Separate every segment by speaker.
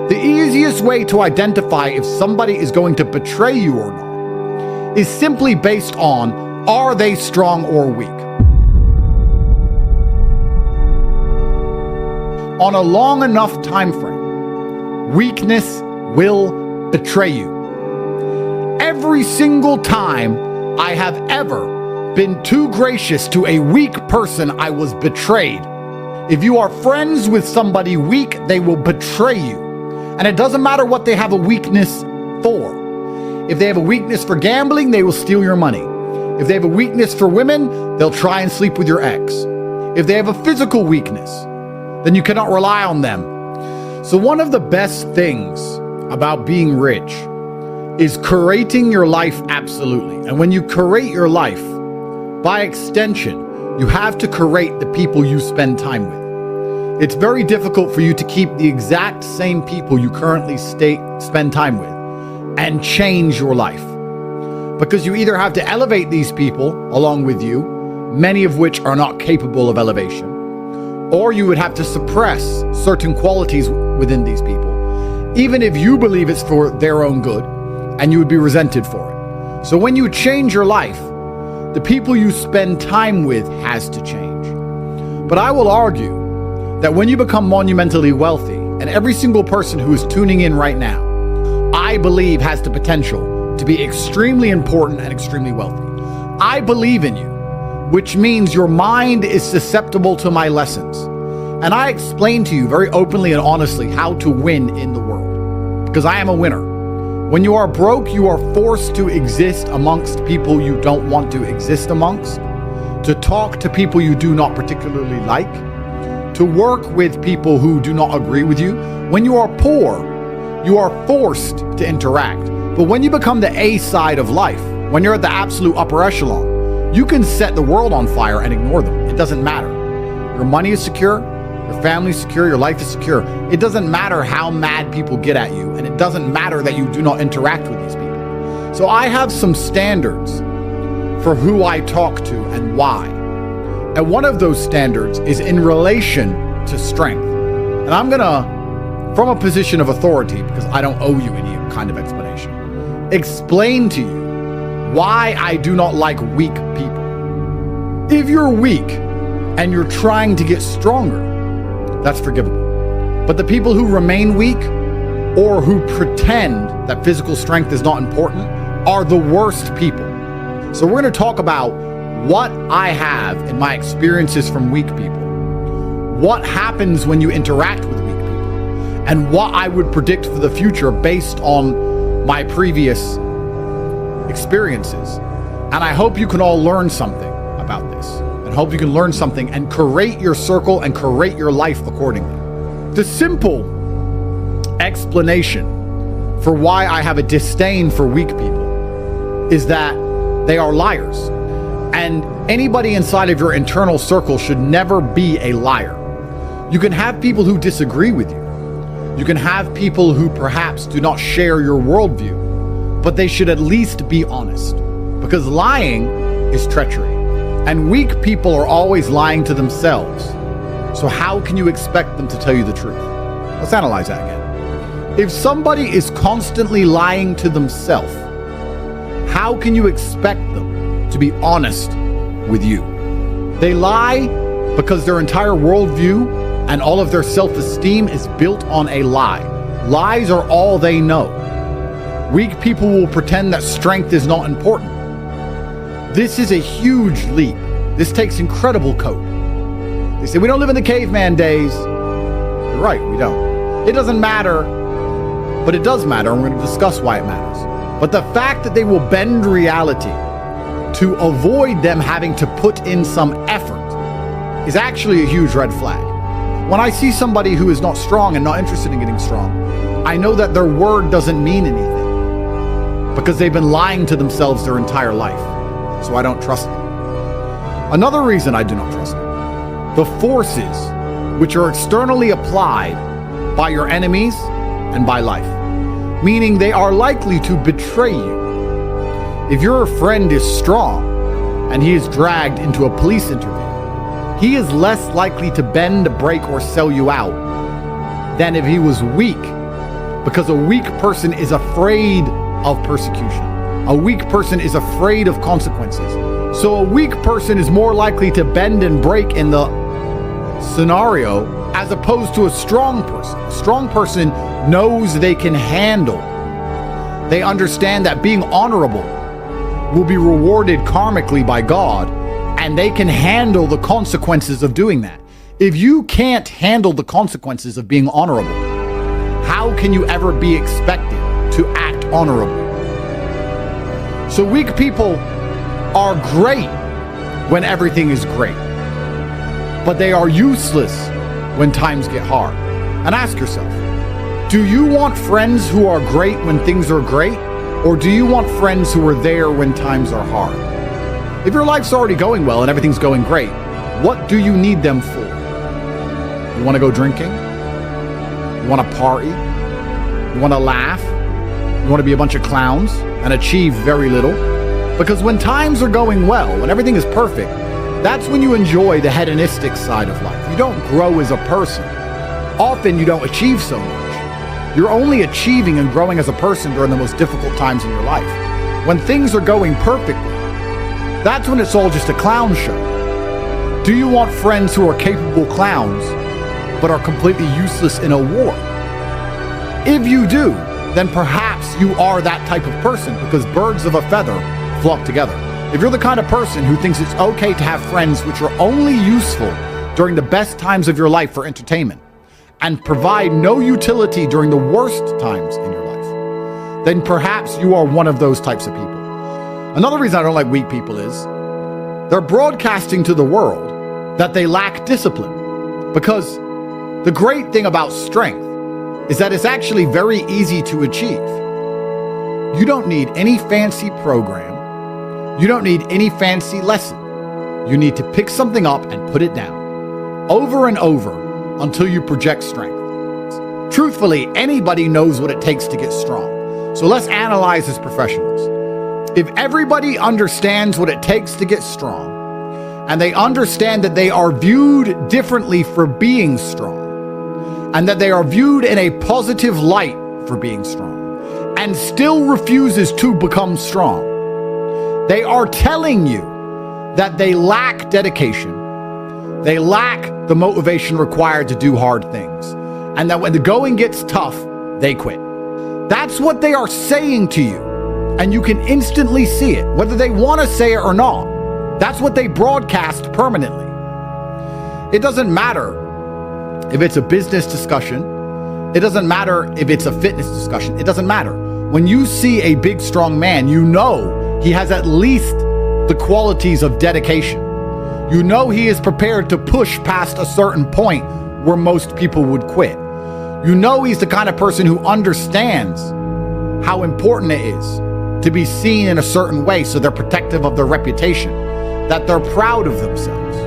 Speaker 1: The easiest way to identify if somebody is going to betray you or not is simply based on, are they strong or weak? On a long enough time frame, weakness will betray you. Every single time I have ever been too gracious to a weak person, I was betrayed. If you are friends with somebody weak, they will betray you. And it doesn't matter what they have a weakness for. If they have a weakness for gambling, they will steal your money. If they have a weakness for women, they'll try and sleep with your ex. If they have a physical weakness, then you cannot rely on them. So one of the best things about being rich is curating your life absolutely. And when you curate your life, by extension, you have to curate the people you spend time with. It's very difficult for you to keep the exact same people you currently spend time with and change your life. Because you either have to elevate these people along with you, many of which are not capable of elevation, or you would have to suppress certain qualities within these people, even if you believe it's for their own good, and you would be resented for it. So when you change your life, the people you spend time with has to change. But I will argue that when you become monumentally wealthy, and every single person who is tuning in right now, I believe has the potential to be extremely important and extremely wealthy. I believe in you, which means your mind is susceptible to my lessons. And I explain to you very openly and honestly how to win in the world, because I am a winner. When you are broke, you are forced to exist amongst people you don't want to exist amongst, to talk to people you do not particularly like, to work with people who do not agree with you. When you are poor, you are forced to interact. But when you become the A side of life, when you're at the absolute upper echelon, you can set the world on fire and ignore them. It doesn't matter. Your money is secure, your family is secure, your life is secure. It doesn't matter how mad people get at you, and it doesn't matter that you do not interact with these people. So I have some standards for who I talk to and why. And one of those standards is in relation to strength. And I'm gonna, from a position of authority, because I don't owe you any kind of explanation, explain to you why I do not like weak people. If you're weak and you're trying to get stronger, that's forgivable. But the people who remain weak or who pretend that physical strength is not important are the worst people. So we're gonna talk about what I have in my experiences from weak people, what happens when you interact with weak people, and what I would predict for the future based on my previous experiences. And I hope you can all learn something about this, and hope you can learn something and curate your circle and curate your life accordingly. The simple explanation for why I have a disdain for weak people is that they are liars. And anybody inside of your internal circle should never be a liar. You can have people who disagree with you. You can have people who perhaps do not share your worldview, but they should at least be honest, because lying is treachery. And weak people are always lying to themselves. So how can you expect them to tell you the truth? Let's analyze that again. If somebody is constantly lying to themselves, how can you expect them to be honest with you? They lie because their entire worldview and all of their self-esteem is built on a lie. Lies are all they know. Weak people will pretend that strength is not important. This is a huge leap. This takes incredible courage. They say, we don't live in the caveman days. You're right, we don't. It doesn't matter, but it does matter, and we're going to discuss why it matters. But the fact that they will bend reality to avoid them having to put in some effort is actually a huge red flag. When I see somebody who is not strong and not interested in getting strong, I know that their word doesn't mean anything because they've been lying to themselves their entire life. So I don't trust them. Another reason I do not trust them: the forces which are externally applied by your enemies and by life, meaning they are likely to betray you. If your friend is strong and he is dragged into a police interview, he is less likely to bend, break, or sell you out than if he was weak because a weak person is afraid of persecution. A weak person is afraid of consequences. So a weak person is more likely to bend and break in the scenario as opposed to a strong person. A strong person knows they can handle. They understand that being honorable will be rewarded karmically by God, and they can handle the consequences of doing that. If you can't handle the consequences of being honorable, how can you ever be expected to act honorably? So weak people are great when everything is great, but they are useless when times get hard. And ask yourself, do you want friends who are great when things are great? Or do you want friends who are there when times are hard? If your life's already going well and everything's going great, what do you need them for? You want to go drinking? You want to party? You want to laugh? You want to be a bunch of clowns and achieve very little? Because when times are going well, when everything is perfect, that's when you enjoy the hedonistic side of life. You don't grow as a person. Often you don't achieve so much. You're only achieving and growing as a person during the most difficult times in your life. When things are going perfectly, that's when it's all just a clown show. Do you want friends who are capable clowns, but are completely useless in a war? If you do, then perhaps you are that type of person, because birds of a feather flock together. If you're the kind of person who thinks it's okay to have friends which are only useful during the best times of your life for entertainment and provide no utility during the worst times in your life, then perhaps you are one of those types of people. Another reason I don't like weak people is they're broadcasting to the world that they lack discipline, because the great thing about strength is that it's actually very easy to achieve. You don't need any fancy program. You don't need any fancy lesson. You need to pick something up and put it down over and over until you project strength. Truthfully, anybody knows what it takes to get strong. So let's analyze as professionals. If everybody understands what it takes to get strong, and they understand that they are viewed differently for being strong, and that they are viewed in a positive light for being strong, and still refuses to become strong, they are telling you that they lack dedication, they lack the motivation required to do hard things, and that when the going gets tough, they quit. That's what they are saying to you, and you can instantly see it, whether they want to say it or not. That's what they broadcast permanently. It doesn't matter if it's a business discussion. It doesn't matter if it's a fitness discussion. It doesn't matter. When you see a big, strong man, you know he has at least the qualities of dedication. You know he is prepared to push past a certain point where most people would quit. You know he's the kind of person who understands how important it is to be seen in a certain way, so they're protective of their reputation, that they're proud of themselves.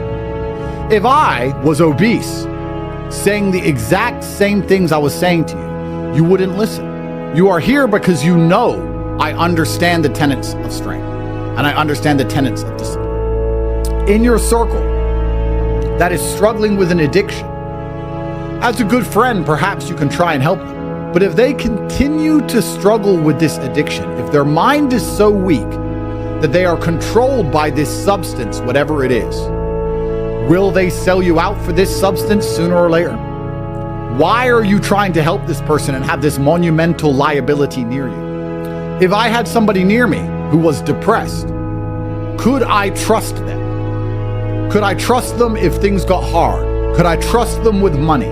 Speaker 1: If I was obese, saying the exact same things I was saying to you, you wouldn't listen. You are here because you know I understand the tenets of strength, and I understand the tenets of discipline. In your circle that is struggling with an addiction, as a good friend, perhaps you can try and help them. But if they continue to struggle with this addiction, if their mind is so weak that they are controlled by this substance, whatever it is, will they sell you out for this substance sooner or later? Why are you trying to help this person and have this monumental liability near you? If I had somebody near me who was depressed, could I trust them? Could I trust them if things got hard? Could I trust them with money?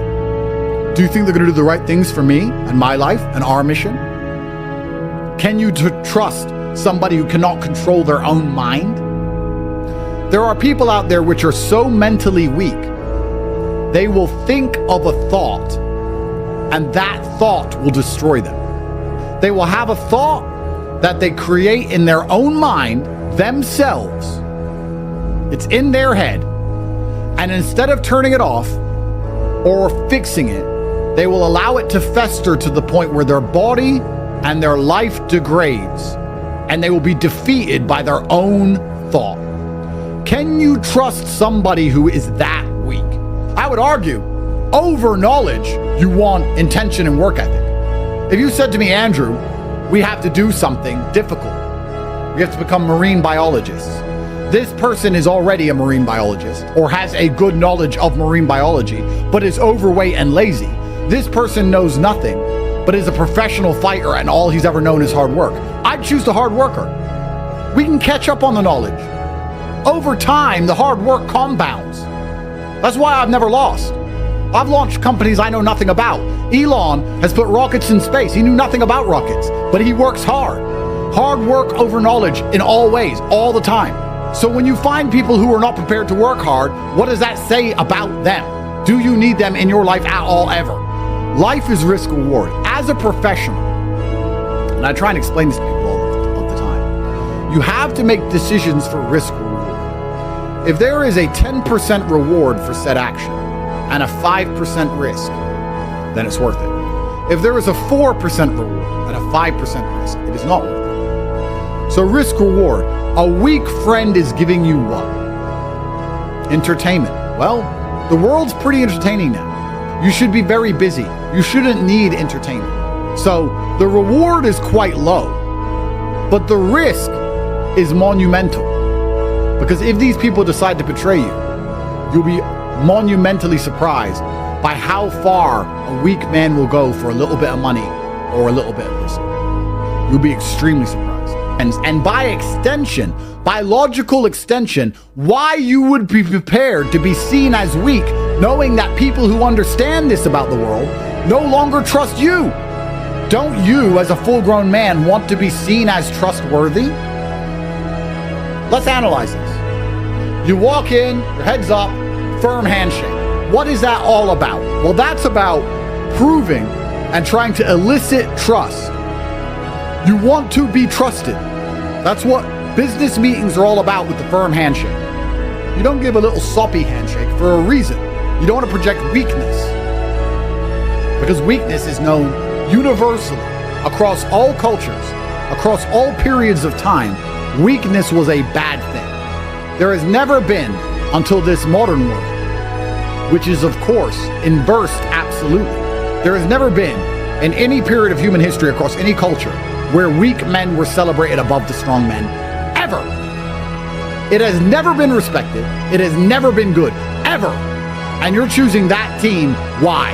Speaker 1: Do you think they're going to do the right things for me and my life and our mission? Can you trust somebody who cannot control their own mind? There are people out there which are so mentally weak, they will think of a thought, and that thought will destroy them. They will have a thought that they create in their own mind themselves. It's in their head. And instead of turning it off or fixing it, they will allow it to fester to the point where their body and their life degrades, and they will be defeated by their own thought. Can you trust somebody who is that weak? I would argue, over knowledge, you want intention and work ethic. If you said to me, Andrew, we have to do something difficult. We have to become marine biologists. This person is already a marine biologist or has a good knowledge of marine biology, but is overweight and lazy. This person knows nothing, but is a professional fighter and all he's ever known is hard work. I'd choose the hard worker. We can catch up on the knowledge. Over time, the hard work compounds. That's why I've never lost. I've launched companies I know nothing about. Elon has put rockets in space. He knew nothing about rockets, but he works hard. Hard work over knowledge in all ways, all the time. So when you find people who are not prepared to work hard, what does that say about them? Do you need them in your life at all, ever? Life is risk reward. As a professional, and I try and explain this to people all the time, you have to make decisions for risk reward. If there is a 10% reward for said action and a 5% risk, then it's worth it. If there is a 4% reward and a 5% risk, it is not worth it. So risk reward. A weak friend is giving you what? Entertainment. Well, the world's pretty entertaining now. You should be very busy. You shouldn't need entertainment. So the reward is quite low, but the risk is monumental. Because if these people decide to betray you, you'll be monumentally surprised by how far a weak man will go for a little bit of money or a little bit of risk. You'll be extremely surprised. And by extension, by logical extension, why you would be prepared to be seen as weak, knowing that people who understand this about the world no longer trust you. Don't you, as a full-grown man, want to be seen as trustworthy? Let's analyze this. You walk in, your head's up, firm handshake. What is that all about? Well, that's about proving and trying to elicit trust. You want to be trusted. That's what business meetings are all about with the firm handshake. You don't give a little soppy handshake for a reason. You don't want to project weakness. Because weakness is known universally across all cultures, across all periods of time. Weakness was a bad thing. There has never been, until this modern world, which is of course inversed absolutely, there has never been in any period of human history across any culture where weak men were celebrated above the strong men, ever. It has never been respected. It has never been good, ever. And you're choosing that team. Why?